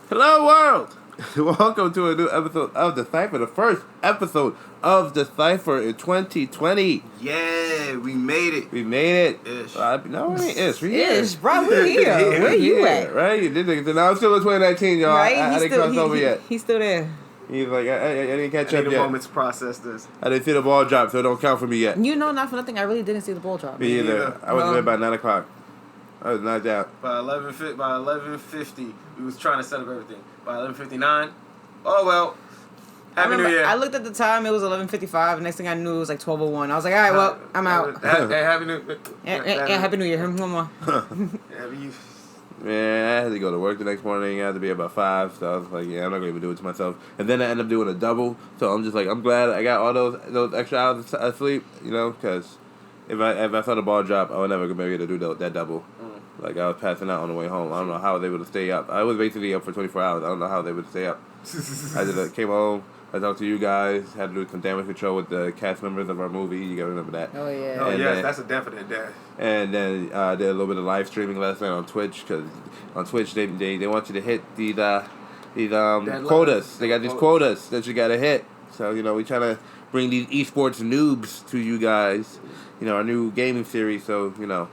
Hello, world! Welcome to a new episode of The Cypher, the first episode of The Cypher in 2020. Yeah, we made it. We made it. Ish. No, it ain't ish. We Ish, bro, we here. Where you at? Right? This nigga said, no, I'm still in 2019, y'all. Right? I didn't cross over yet. He's still there. He's like, I didn't catch I up need yet. a moment to process this. I didn't see the ball drop, so it don't count for me yet. You know, not for nothing, I really didn't see the ball drop. Me either. I was in bed by 9 o'clock. I was knocked out. By 11:50, we was trying to set up everything. By 11:59, oh well. Happy New Year. I looked at the time, it was 11:55. Next thing I knew, it was like 12:01. I was like, all right, well, I'm out. Hey, Happy New Year. Yeah, Happy New Year. One more. Man, I had to go to work the next morning. I had to be about 5, so I was like, yeah, I'm not going to even do it to myself. And then I ended up doing a double, so I'm just like, I'm glad I got all those extra hours of sleep, you know, because if I saw the ball drop, I would never be able to do that double. Like, I was passing out on the way home. I don't know how I was able to stay up. I was basically up for 24 hours. I don't know how they would stay up. I just came home. I talked to you guys. Had to do some damage control with the cast members of our movie. You gotta remember that. Oh, yeah. Oh, and yes, then, that's a definite dash. And then did a little bit of live streaming last night on Twitch, because on Twitch they want you to hit these quotas. They got these quotas that you gotta hit. So, you know, we trying to bring these esports noobs to you guys. You know, our new gaming series. So, you know,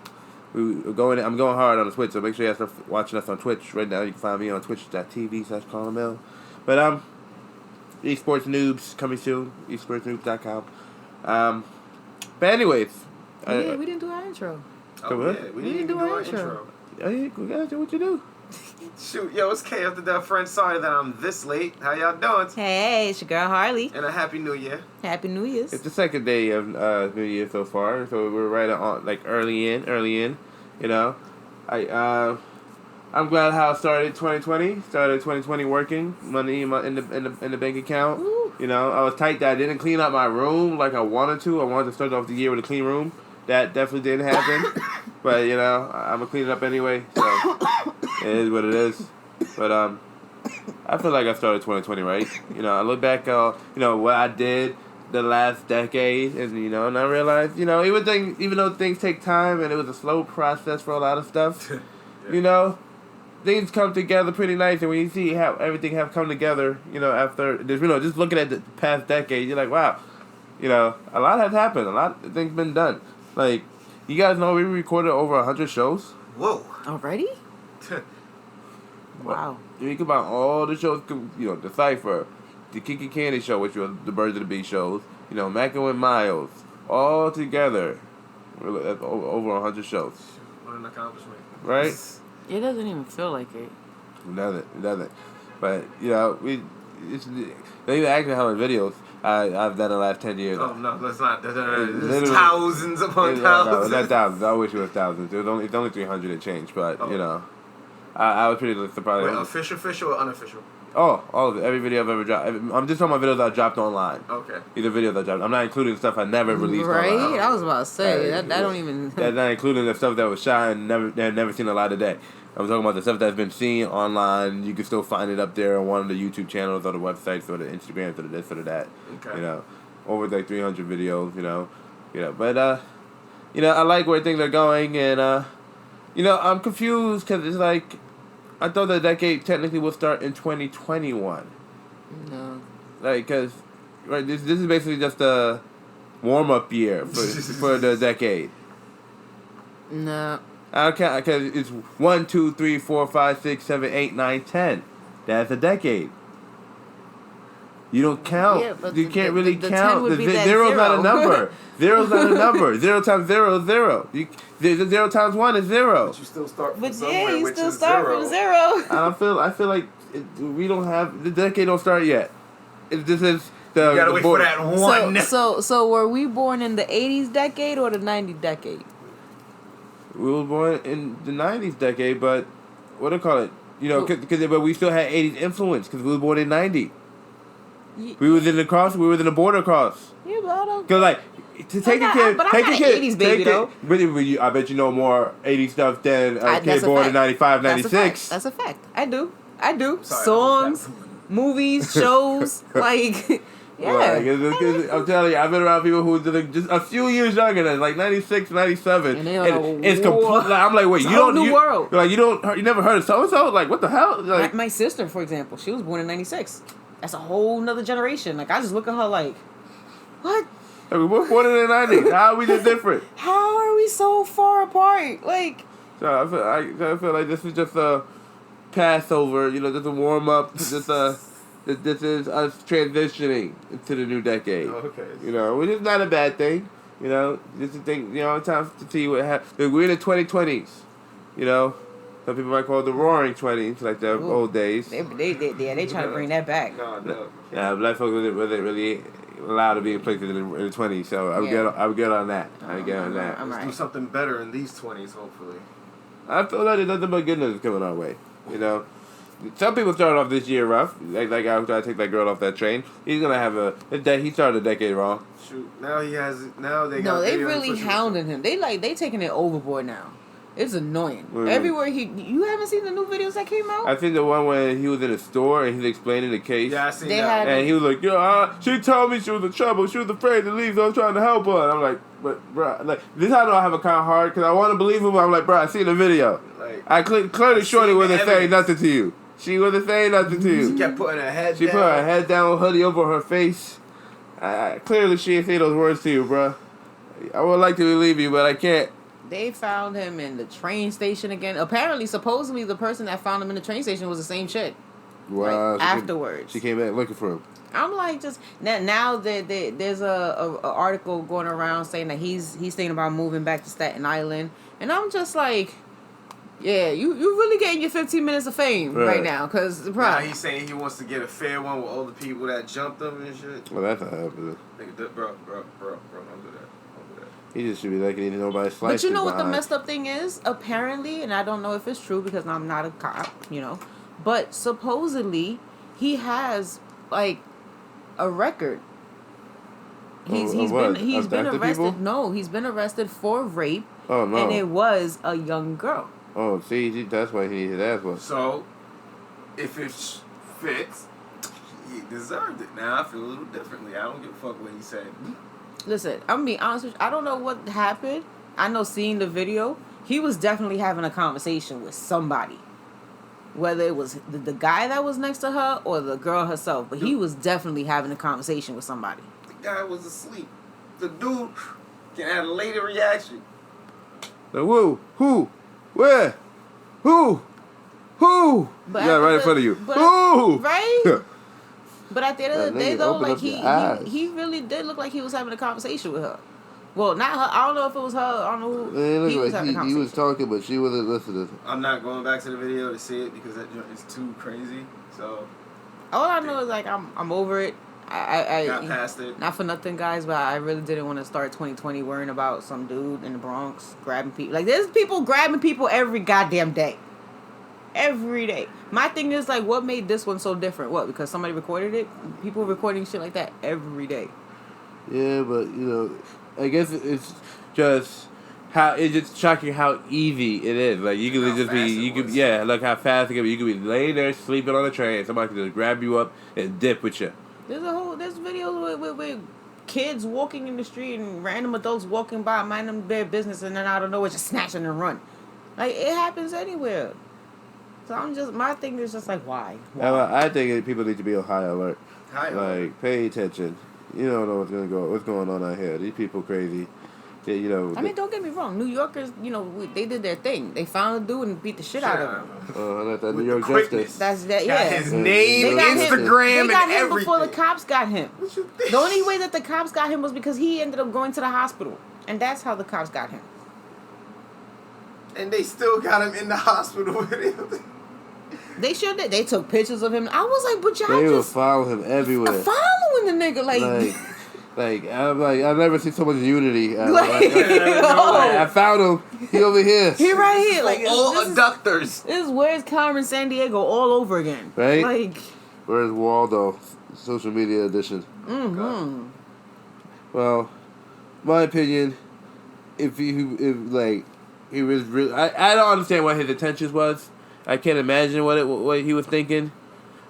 I'm going hard on the Twitch. So make sure you guys start watching us on Twitch right now. You can find me on twitch.tv/CollinMill. But esports noobs coming soon. esportsnoobs.com. But anyways, we didn't do our intro. Oh, yeah, we didn't do our intro. Oh, yeah, we gotta do what you do. Shoot, yo, it's K after that, friend. Sorry that I'm this late. How y'all doing? Hey, it's your girl Harley. And a Happy New Year. Happy New Year's. It's the second day of New Year so far, so we're right on, like early in. You know, I'm glad how I started 2020. Started 2020 working, money in the bank account. Ooh. You know, I was tight that I didn't clean up my room like I wanted to. I wanted to start off the year with a clean room. That definitely didn't happen. But, you know, I'm going to clean it up anyway. So, it is what it is. But, I feel like I started 2020 right. You know, I look back, you know, what I did the last decade. And, you know, and I realized, you know, even though things take time and it was a slow process for a lot of stuff, you know, things come together pretty nice. And when you see how everything have come together, you know, after, you know, just looking at the past decade, you're like, wow, you know, a lot has happened. A lot of things been done. Like, you guys know we recorded over 100 shows? Whoa. Already? Wow. You think about all the shows, you know, The Cypher, the Kiki Candy Show, which was the Birds of the Beast shows, you know, Mackin' with Miles, all together. That's over 100 shows. What an accomplishment. Right? It doesn't even feel like it. It doesn't. But, you know, they even actually have videos I've done the last 10 years. Oh, no, let's not. There's thousands upon thousands. No, not thousands. I wish it was thousands. It's only 300 and change, but, you know. I was pretty surprised. Wait, official or unofficial? Oh, all of it. Every video I've ever dropped. I'm just talking about videos I dropped online. Okay. Either videos I dropped. I'm not including stuff I never released online. Right? I was about to say, that don't even... That's not including the stuff that was shot and never seen a light of day. I'm talking about the stuff that's been seen online. You can still find it up there on one of the YouTube channels or the websites or the Instagrams or the this or the that. Okay. You know, over like 300 videos, you know. But, you know, I like where things are going and, you know, I'm confused because it's like, I thought the decade technically will start in 2021. No. Like, because, right, this is basically just a warm-up year for the decade. No. I don't count, because it's 1, 2, 3, 4, 5, 6, 7, 8, 9, 10. That's a decade. You don't count. Yeah, but you can't really the count. 10 would be that zero's zero. not a number. Zero's not a number. 0 times 0 is 0. The 0 times 1 is 0. But you still start from But somewhere, yeah, you which still is start zero. from zero. I feel like we don't have, the decade don't start yet. This is the. You gotta wait for that one. So were we born in the 80s decade or the 90s decade? We were born in the 90s decade, but what do you call it? You know, but we still had 80s influence because we were born in 90. We was in the border cross. Yeah, but I don't. Cause like to take a kid, but I'm take not a an kid, 80s baby though. I bet you know more 80s stuff than a kid born in 95, 96. That's a fact. I do. Sorry, Songs, movies, shows, like. Yeah. I'm telling you, I've been around people who are just a few years younger than like 96, 97. And they're like, it's complete. Like, I'm like, wait, it's you a whole don't new world. Like you never heard of so and so? Like what the hell? Like My sister, for example, she was born in 96. That's a whole nother generation. Like I just look at her like, what? we were born in the 90s. How are we just different? How are we so far apart? Like. So I feel like this is just a Passover. Just a warm up. This is us transitioning into the new decade. Okay. Which is not a bad thing. Just to think. Time to see what happens. We're in the 2020s. Some people might call it the Roaring 20s, like the old days. They try to bring that back. No. Yeah, black folks wasn't really allowed to be in places in the 20s, so I'm good on that. I'm good on that. Let's do something better in these 20s, hopefully. I feel like there's nothing but goodness coming our way. Some people started off this year rough. Like I was trying to take that girl off that train. He's gonna have he started a decade wrong. Shoot, now he has. Now they got. No, they really hounding him. They taking it overboard now. It's annoying. Mm. Everywhere you haven't seen the new videos that came out? I think the one where he was in a store and he's explaining the case. Yeah, I seen that. And he was like, she told me she was in trouble. She was afraid to leave, so I was trying to help her. And I'm like, but, bro, like, this is how I know I have a kind of heart, because I want to believe him, but I'm like, bro, I seen the video. Like, I clearly Shorty wasn't saying nothing to you. She wasn't saying nothing to you. She kept putting her head down. She put her head down, hoodie over her face. Clearly she didn't say those words to you, bro. I would like to believe you, but I can't. They found him in the train station again. Apparently, supposedly, the person that found him in the train station was the same chick. Wow. Like, afterwards. She came back looking for him. I'm like, just now that there's a article going around saying that he's thinking about moving back to Staten Island, and I'm just like, yeah, you really getting your 15 minutes of fame right now, because now he's saying he wants to get a fair one with all the people that jumped him and shit. Well, that's not happening. Nigga, bro, don't do that. He just should be letting nobody slice. But you know what the messed up thing is? Apparently, and I don't know if it's true because I'm not a cop, but supposedly he has like a record. He's been arrested. People? No, he's been arrested for rape. Oh no! And it was a young girl. Oh, see, that's why he needed that one. So, if it fits, he deserved it. Now I feel a little differently. I don't give a fuck what he said. Listen, I'm gonna be honest with you. I don't know what happened. I know seeing the video, he was definitely having a conversation with somebody. Whether it was the guy that was next to her or the girl herself. But he was definitely having a conversation with somebody. The guy was asleep. The dude can have a later reaction. Who? Where? Who? But yeah, right in front of you. Who? Right? But at the end of the day, though, like he really did look like he was having a conversation with her. Well, not her. I don't know if it was her. I don't know who he was having a conversation. He was talking, but she wasn't listening. I'm not going back to the video to see it because that is too crazy. So all I know is like I'm over it. I got past it. Not for nothing, guys, but I really didn't want to start 2020 worrying about some dude in the Bronx grabbing people. Like there's people grabbing people every goddamn day. Every day. My thing is like, what made this one so different? What? Because somebody recorded it? People recording shit like that every day. Yeah, but I guess it's just it's just shocking how easy it is. Like you could just be, look how fast it can be. You could be laying there sleeping on a train. Somebody could just grab you up and dip with you. There's videos with kids walking in the street and random adults walking by, minding their business, and then out of nowhere just snatching and run. Like it happens anywhere. So my thing is just like, why? I think people need to be on high alert. Alert. Pay attention. You don't know what's going on out here. These people crazy. They, I mean, don't get me wrong. New Yorkers, they did their thing. They found a dude and beat the shit out of him. That's that New York justice. That's that. Got Yeah. his name, Instagram, they got and him everything. before the cops got him. The only way that the cops got him was because he ended up going to the hospital, and that's how the cops got him. And they still got him in the hospital with him. They sure did. They took pictures of him. I was like, but y'all they just were following him everywhere. Following the nigga I'm like, I've never seen so much unity. I found him. He over here. He right here. Like all abductors. This is where's Carmen San Diego all over again. Right? Like where's Waldo? Social media edition. Mm-hmm. Well, my opinion, if he was really, I don't understand what his intentions was. I can't imagine what he was thinking.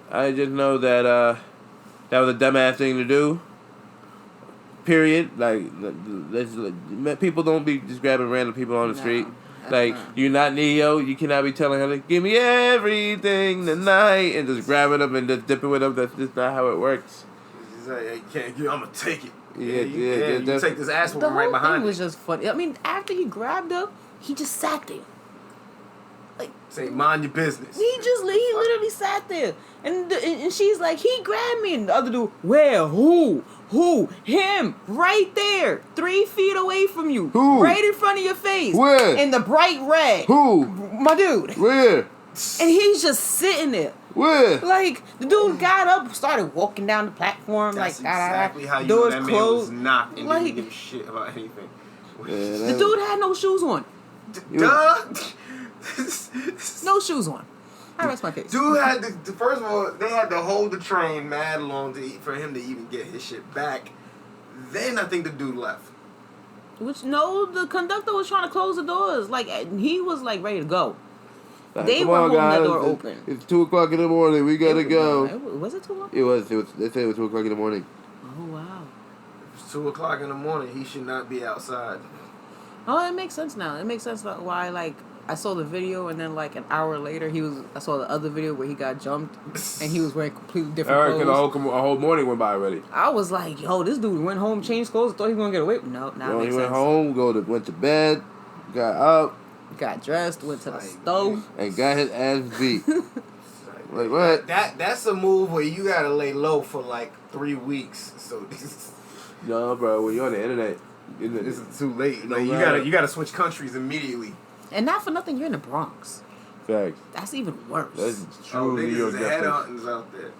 I just know that That was a dumbass thing to do. Period. Like, people don't be just grabbing random people on the street. Like, you're not Neo. You cannot be telling her, like, give me everything tonight, and just grabbing them and just dipping with them. That's just not how it works. He's like, hey, you can't get, I'm gonna take it. Yeah, you take this ass The right whole behind thing was it. just funny. I mean, after he grabbed her, he just sat there. Like, say, mind your business. He literally sat there, and she's like, he grabbed me, and the other dude, where, who, him, right there, 3 feet away from you, who, right in front of your face, where, in the bright red, who, my dude, where, and he's just sitting there. Where? Like, the dude got up, started walking down the platform. That's like, exactly how you doors know that closed. man was not and like, didn't give a shit about anything. Yeah, the dude had no shoes on. Duh. No shoes on. I rest my case. Dude had to, first of all, they had to hold the train mad long for him to even get his shit back. Then I think the dude left. The conductor was trying to close the doors. Like, he was like ready to go. Like, they were holding that door open. It's 2 o'clock in the morning. We gotta go. Was it 2 o'clock? It was. They said it was 2 o'clock in the morning. Oh wow. It's 2 o'clock in the morning. He should not be outside. Oh, it makes sense now. It makes sense why, like, I saw the video, and then like an hour later, I saw the other video where he got jumped, and he was wearing completely different clothes. A whole morning went by already. I was like, yo, this dude went home, changed clothes, thought he was gonna get away. No, now he went home, went to bed, got up, got dressed, went to the stove, and got his ass beat. Like what? That's a move where you gotta lay low for like 3 weeks. So no, bro, when you're on the internet, this is too late. Like, you gotta switch countries immediately. And not for nothing, you're in the Bronx. Facts. That's even worse. That's true. Niggas is headhunters out there.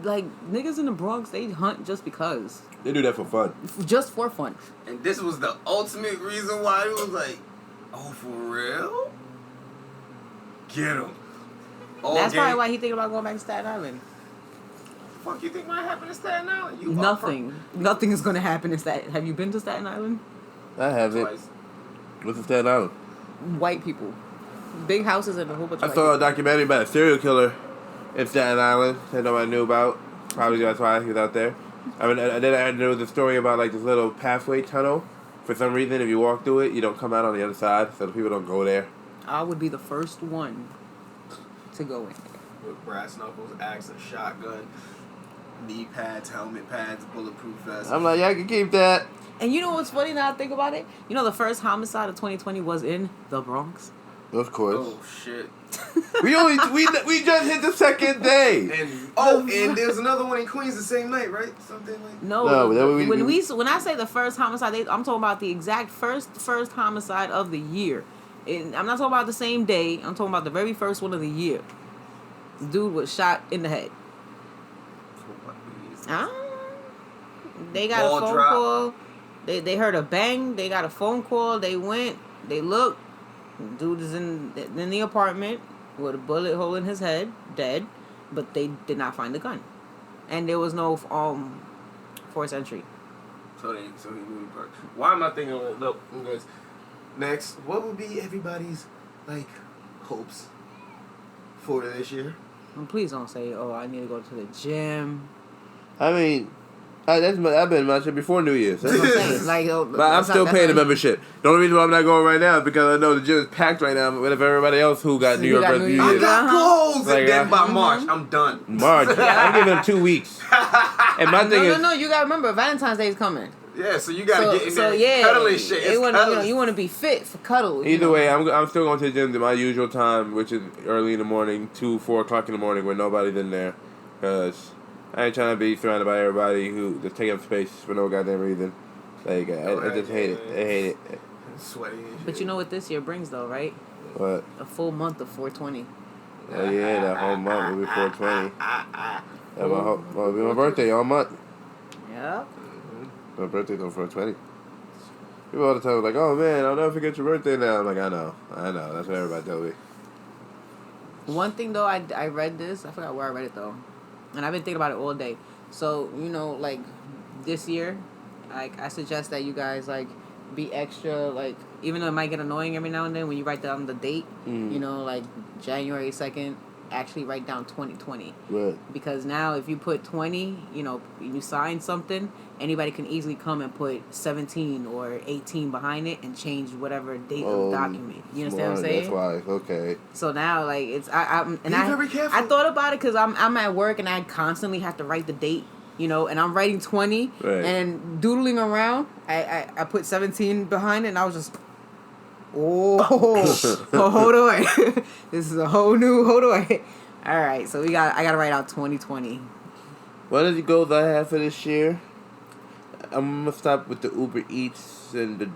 Like, niggas in the Bronx, they hunt just because. They do that for fun. Just for fun. And this was the ultimate reason why he was like, oh, for real? Get him. That's probably why he thinking about going back to Staten Island. Fuck you think might happen in Staten Island? Nothing is gonna happen in Staten. Have you been to Staten Island? I haven't. Twice. What's in Staten Island? White people, big houses, and a whole bunch of. I saw a documentary about a serial killer in Staten Island that nobody knew about. Probably that's why he was out there. I mean, there was a story about like this little pathway tunnel. For some reason, if you walk through it, you don't come out on the other side, so the people don't go there. I would be the first one to go in. With brass knuckles, axe, and shotgun, knee pads, helmet pads, bulletproof vest. I'm like, yeah, I can keep that. And you know what's funny now I think about it? You know the first homicide of 2020 was in the Bronx? Of course. Oh, shit. we just hit the second day. And there's another one in Queens the same night, right? Something like No, when I say the first homicide, I'm talking about the exact first homicide of the year. And I'm not talking about the same day. I'm talking about the very first one of the year. The dude was shot in the head. They got a phone call. They heard a bang. They got a phone call. They went. They looked. Dude is in the apartment with a bullet hole in his head, dead. But they did not find the gun, and there was no forced entry. So he moved part. Why am I thinking? Look, next, what would be everybody's like hopes for this year? And please don't say, "Oh, I need to go to the gym." I mean, I've been my shit before New Year's. That's what I'm saying. But I'm still paying the membership. The only reason why I'm not going right now is because I know the gym is packed right now with everybody else who got New York versus New Year's. I got goals, and then by March, I'm done. March? I'm giving them 2 weeks. And my thing is... No, you gotta remember, Valentine's Day is coming. Yeah, so you gotta get in there cuddling shit. You want to be fit for cuddle. Either way, I'm still going to the gym at my usual time, which is early in the morning, 4 o'clock in the morning, where nobody's in there. Because I ain't trying to be surrounded by everybody who just take up space for no goddamn reason. Like, I just hate it. I hate it. Sweaty and shit. But you know what this year brings, though, right? What? A full month of 420. Oh, yeah, that whole month will be 420. It'll be my birthday all month. Yeah. My birthday's on 420. People all the time are like, oh, man, I'll never forget your birthday now. I'm like, I know. That's what everybody tells me. One thing, though, I read this. I forgot where I read it, though. And I've been thinking about it all day. So, like, this year, like, I suggest that you guys, like, be extra, like, even though it might get annoying every now and then when you write down the date, like, January 2nd, actually write down 2020. Right. Because now if you put 20, you sign something, anybody can easily come and put 17 or 18 behind it and change whatever date of the document. You understand what I'm saying? That's why. Okay. So now, like, it's I'm and Be very careful. I thought about it because I'm at work and I constantly have to write the date. And I'm writing 20 Right. and doodling around. I put 17 behind it and I was just, oh, hold on. This is a hold on. All right, so I got to write out 2020. What are the goals I have for this year? I'm gonna stop with the Uber Eats and the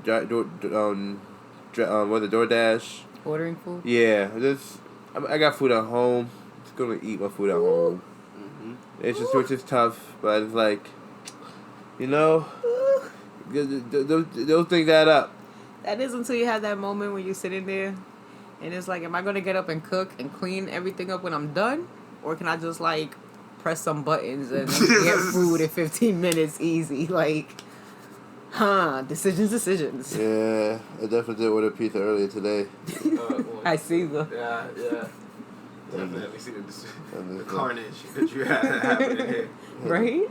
DoorDash. Ordering food? Yeah, I got food at home. Just gonna eat my food at home. Which is tough, but it's like, those things add up. That is until you have that moment when you're sitting there, and it's like, am I gonna get up and cook and clean everything up when I'm done, or can I just like press some buttons and get food in 15 minutes easy? Like, decisions. Yeah, I definitely did order pizza earlier today. I see the. Yeah. Definitely see the carnage that you had happening here. Right?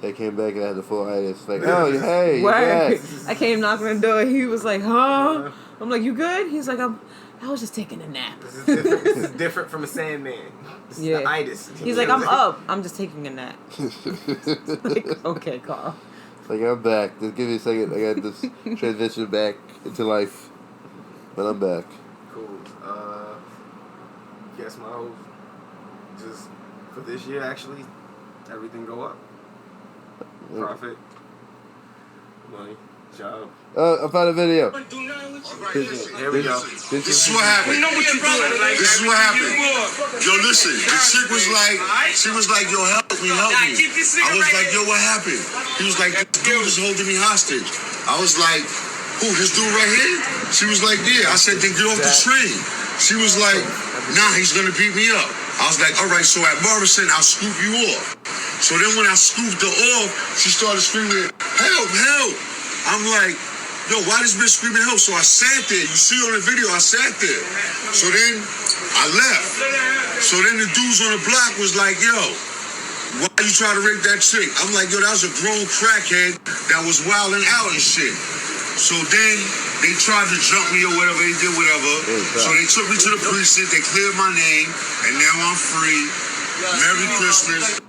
I came back and I had the full itis. Like, oh, hey, Right. yes. I came knocking on the door. He was like, huh? I'm like, you good? He's like, I was just taking a nap. This is different from a Sandman. This is the itis. He's like, I'm up. I'm just taking a nap. Like, okay, Carl. Like, I'm back. Just give me a second. I got this transition back into life. But I'm back. Cool. Guess my whole, just for this year, actually, everything go up. Profit, money, job. I found a video. Here we go. This is what happened. This is what happened. Yo, listen. The chick was like, yo, help me. I was like, yo, what happened? He was like, this dude is holding me hostage. I was like, who, this dude right here? She was like, yeah. I said, then get off the train. She was like, nah, he's gonna beat me up. I was like, all right, so at Morrison, I'll scoop you off. So then when I scooped her off, she started screaming, help, help. I'm like, yo, why this bitch screaming help? So I sat there. You see on the video, I sat there. So then I left. So then the dudes on the block was like, yo, why you trying to rape that chick? I'm like, yo, that was a grown crackhead that was wilding out and shit. So then they tried to jump me or whatever, they did whatever. So they took me to the precinct, they cleared my name, and now I'm free. Merry Christmas.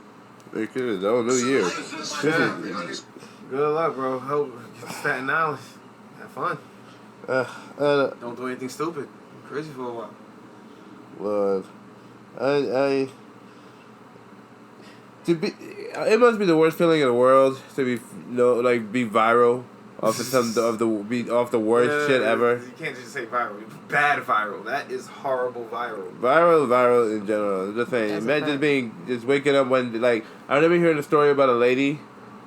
Merry Christmas. Oh, New Year. Good luck, bro. Hope get to Staten Island. Have fun. Don't do anything stupid. I'm crazy for a while. Well, it must be the worst feeling in the world to be be viral off of the worst shit ever. You can't just say viral. Bad viral. That is horrible viral. Viral in general. I'm just saying. Imagine just waking up when I remember hearing a story about a lady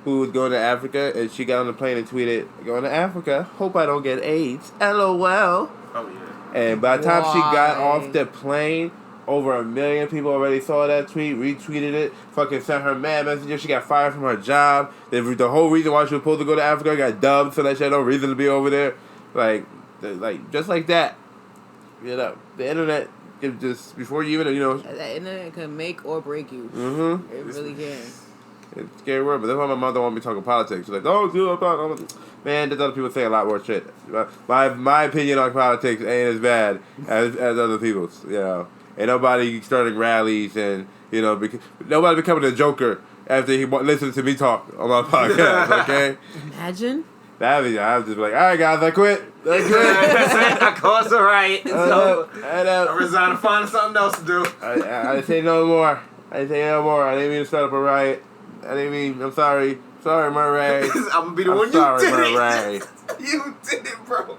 who was going to Africa and she got on the plane and tweeted, "Going to Africa. Hope I don't get AIDS. LOL." Oh yeah. And by the time she got off the plane, over 1 million people already saw that tweet, retweeted it, fucking sent her mad messages. She got fired from her job. The whole reason why she was supposed to go to Africa got dubbed, so that she had no reason to be over there. Like just like that. The internet can just, before you even, The internet can make or break you. Mm-hmm. It really can. It's a scary word, but that's why my mother don't want me talking politics. She's like, oh, man, there's other people say a lot more shit. My opinion on politics ain't as bad as other people's, Ain't nobody starting rallies and, nobody becoming a joker after he listens to me talk on my podcast, okay? Imagine. I was just like, all right, guys, I quit. I caused a riot. I resigned to find something else to do. I say no more. I didn't mean to start up a riot. I'm sorry. Sorry, Murray. I'm going to be the one you did Murray. it. You did it, bro.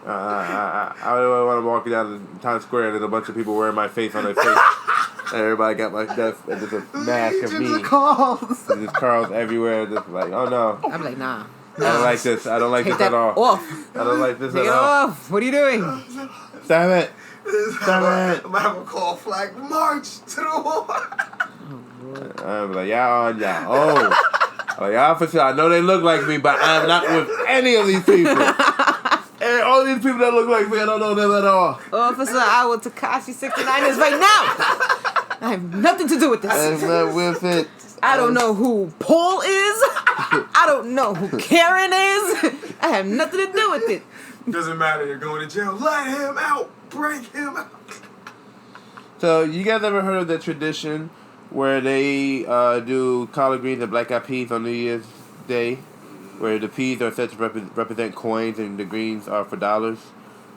I don't want to walk down Times Square and there's a bunch of people wearing my face on their face. And everybody got my stuff and there's a mask of me. There's Carl's everywhere. Just like, oh no. I'm like, nah. I don't like this. I don't like Take this at all. Off. I don't like this Take at it all. off. What are you doing? Stop it. Stop it. I'm going to have a call flag. March to the wall. I'm like, y'all on y'all. Oh, y'all for sure. I know they look like me, but I'm not with any of these people. And all these people that look like me, I don't know them at all. Officer Iowa Takashi 69 is right now. I have nothing to do with this. I'm not with it. I don't know who Paul is. I don't know who Karen is. I have nothing to do with it. Doesn't matter. You're going to jail. Let him out. Break him out. So, you guys ever heard of the tradition where they do collard greens and black eyed peas on New Year's Day? Where the peas are said to represent coins and the greens are for dollars.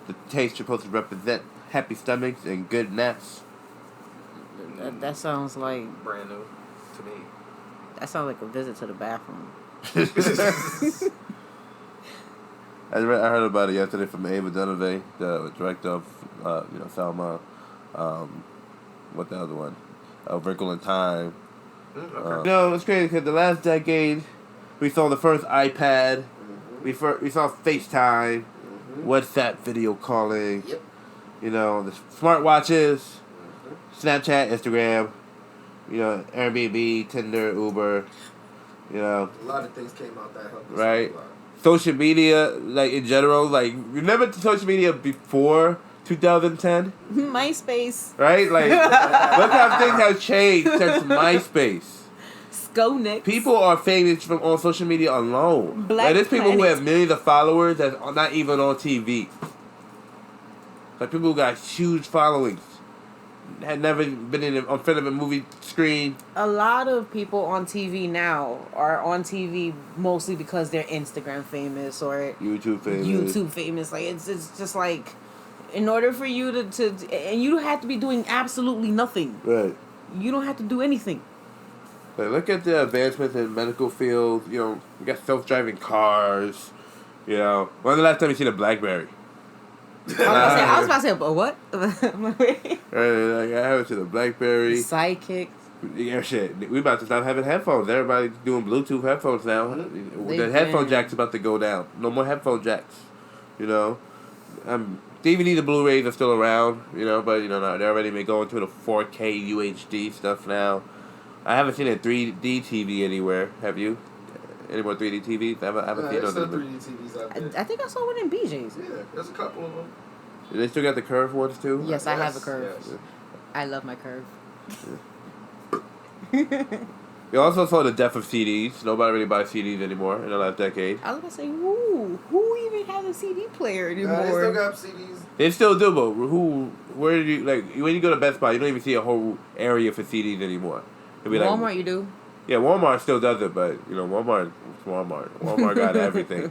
The taste supposed to represent happy stomachs and good naps. That sounds like Brand new to me. that sounds like a visit to the bathroom. I heard about it yesterday from Ava Dunavay, the director of Selma. What the other one? Wrinkle in Time. Okay. It's crazy because the last decade, we saw the first iPad. We saw FaceTime, WhatsApp video calling. Yep. The smartwatches, Snapchat, Instagram. Airbnb, Tinder, Uber. A lot of things came out that helped us Right. a lot. Social media, like in general, like remember social media before 2010, MySpace. right? Like look how things have changed since MySpace. Skonix. People are famous on social media alone. Black There's people who Planet. have millions of followers that's not even on TV. Like people who got huge followings. Had never been in front of a movie screen. A lot of people on TV now are on TV mostly because they're Instagram famous or YouTube famous. Like it's just like, in order for you to and you don't have to be doing absolutely nothing. Right. You don't have to do anything. Like, look at the advancements in medical field. We got self-driving cars. When was the last time you seen a BlackBerry? I was about to say, but what? Right, like I haven't seen a BlackBerry. Sidekick. Yeah, shit. We about to stop having headphones. Everybody's doing Bluetooth headphones now. The headphone jack's about to go down. No more headphone jacks. DVD and Blu-rays are still around. But they're already going to the 4K UHD stuff now. I haven't seen a 3D TV anywhere. Have you? Any more 3D TVs? I haven't seen There's those. still 3D TVs out there. I think I saw one in BJ's. Yeah, there's a couple of them. They still got the curved ones too? Yes, I have a curve. Yes. I love my curve. You also saw the death of CDs. Nobody really buys CDs anymore in the last decade. I was gonna say, who even has a CD player anymore? They still got CDs. They still do, but where do you, when you go to Best Buy, you don't even see a whole area for CDs anymore. It'd be Walmart, you do. Yeah, Walmart still does it, but Walmart. Walmart got everything.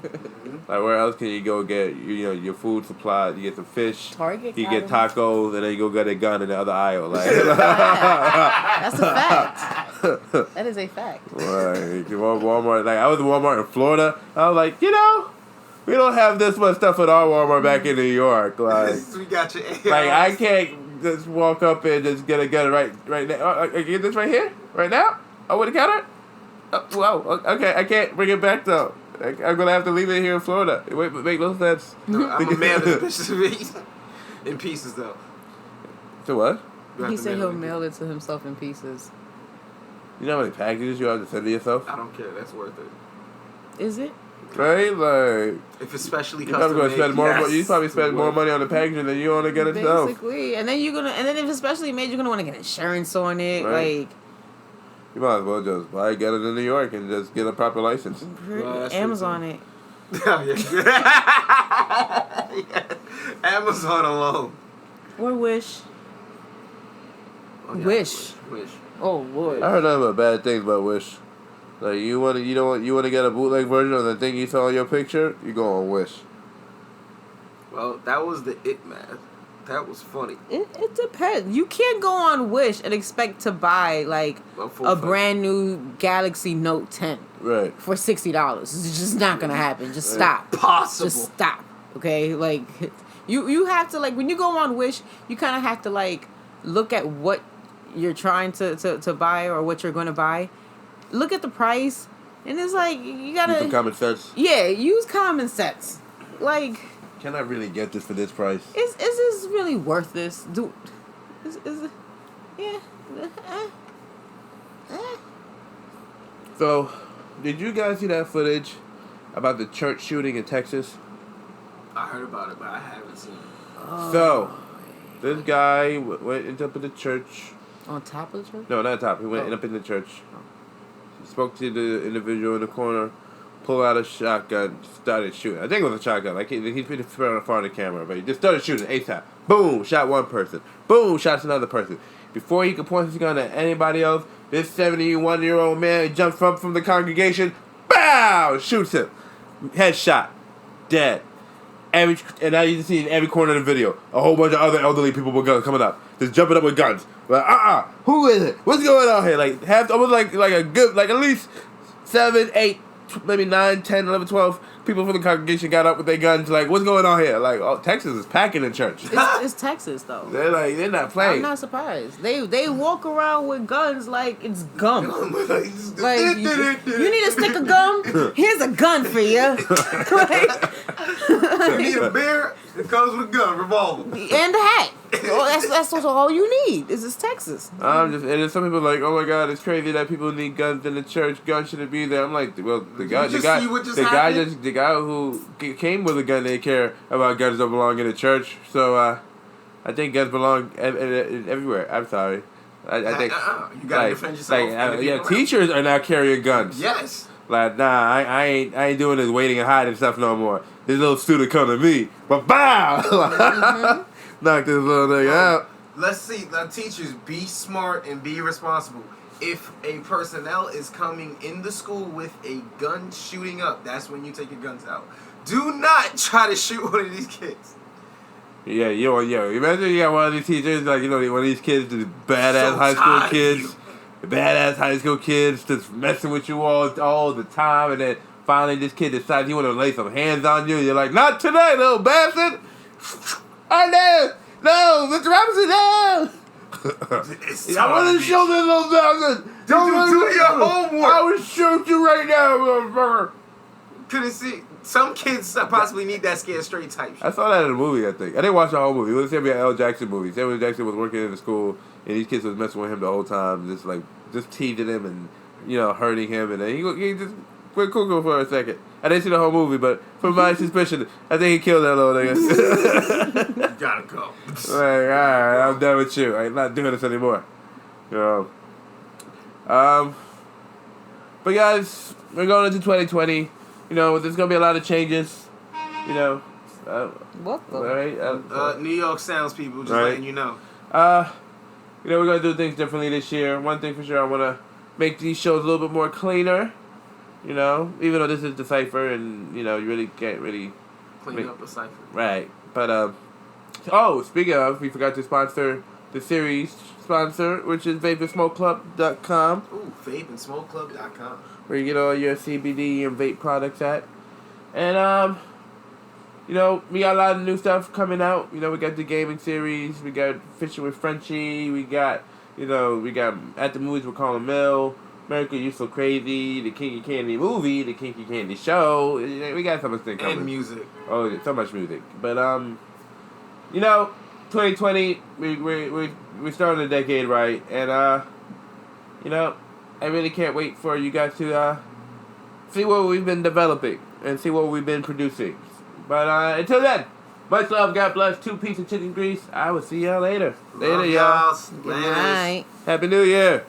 Like where else can you go get your food supply? You get some fish. Target. You get tacos, and then you go get a gun in the other aisle. Like that's a fact. That is a fact. Right, Walmart. Like I was in Walmart in Florida. I was like, we don't have this much stuff at our Walmart back in New York. Like We got your like I can't just walk up and just get it right now. I get this right here, right now. Over the counter? Wow. Okay, I can't bring it back though. I'm gonna have to leave it here in Florida. It make no sense. No, I'm a man of the bitch in pieces though. So what? He said he'll mail it to himself in pieces. You know how many packages you have to send to yourself? I don't care. That's worth it. Is it? Right? Like if it's specially you're probably custom gonna spend made, more. yes, You probably spend more worth money on the packaging than you want to get it yourself. Basically, and then if it's specially made, you're gonna want to get insurance on it. Right. Like You might as well just get it in New York and just get a proper license. Well, that's Amazon it. Oh, yeah. Amazon alone. Or Wish. Oh, yeah, Wish. Wish. Oh Lord. I heard nothing but bad things about Wish. Like you want to get a bootleg version of the thing you saw in your picture, you go on Wish. Well, that was the it man. That was funny. It depends. You can't go on Wish and expect to buy like a brand new Galaxy Note 10 Right. for $60. It's just not gonna happen. Just stop. Possible. Just stop. Okay, like you have to when you go on Wish, you kind of have to look at what you're trying to buy or what you're going to buy. Look at the price, and it's you gotta Use some common sense. Yeah, use common sense. Can I really get this for this price? Is this really worth this? Is it? Yeah. So, did you guys see that footage about the church shooting in Texas? I I heard about it, but I haven't seen it. So, this guy went up in the church. On top of the church? No, not top. He went up in the church. He spoke to the individual in the corner, pulled out a shotgun, started shooting. I think it was a shotgun. Like he's pretty far in the camera, but he just started shooting ASAP. Boom, shot one person. Boom, shots another person. Before he could point his gun at anybody else, this 71-year-old man jumps from the congregation, bow, shoots him. Headshot. Dead. And now you can see in every corner of the video, a whole bunch of other elderly people with guns coming up. Just jumping up with guns. Like, who is it? What's going on here? Like, almost like a good, like at least 7, 8, maybe 9, 10, 11, 12 people from the congregation got up with their guns. Like, what's going on here? Like, Texas is packing the church. It's Texas, though. They're not playing. I'm not surprised. They walk around with guns like it's gum. Like, you need a stick of gum? Here's a gun for you. You need a beer? It comes with a gun, revolver. And a hat. That's all you need. It's Texas. And then some people are like, oh my God, it's crazy that people need guns in the church. Guns shouldn't be there. I'm like, well, the guy who came with a gun didn't care about guns don't belong in the church. So I think guns belong everywhere. I'm sorry. I think you gotta defend yourself. Teachers are now carrying guns. Yes. Like, nah, I ain't doing this waiting and hiding stuff no more. This little student come to me, but bow! Knock this little nigga out. Let's see. Now, teachers, be smart and be responsible. If a personnel is coming in the school with a gun shooting up, that's when you take your guns out. Do not try to shoot one of these kids. Yeah, imagine you got one of these teachers, like, you know, one of these kids, these badass high school kids. Badass high school kids just messing with you all the time, and then finally this kid decides he want to lay some hands on you. You're like, not today, little bastard! Oh no, Mr. Robinson, no! I want to show this little bastard. Don't do your homework. I will shoot you right now, motherfucker. Couldn't see. Some kids possibly need that scared straight type shit. I saw that in a movie, I think. I didn't watch the whole movie. It was an L. Jackson movie. Samuel Jackson was working in the school, and these kids was messing with him the whole time, just teasing him and, you know, hurting him, and then he just went cuckoo for a second. I didn't see the whole movie, but from my suspicion, I think he killed that little nigga. You gotta go. Like, alright, I'm done with you. I'm not doing this anymore. You know. But guys, we're going into 2020. You know, there's gonna be a lot of changes. You know. Welcome. Right? New York sounds people, just right. letting you know. You know, we're going to do things differently this year. One thing for sure, I want to make these shows a little bit more cleaner. You know, even though this is the Cypher and, you know, you really can't really... Clean up a Cypher. Right. But, speaking of, we forgot to sponsor the series sponsor, which is vapeandsmokeclub.com. Ooh, vapeandsmokeclub.com. Where you get all your CBD and vape products at. And, you know, we got a lot of new stuff coming out. You know, we got the gaming series. We got Fishing with Frenchie. We got At the Movies with Colin Mill. America, You So Crazy. The Kinky Candy movie. The Kinky Candy show. We got so much things coming. And music. Oh, so much music. But, you know, 2020, we started the decade right. And, you know, I really can't wait for you guys to see what we've been developing and see what we've been producing. But until then, much love, God bless, 2 pieces of chicken grease. I will see y'all later. Later, y'all. Good night. Happy New Year.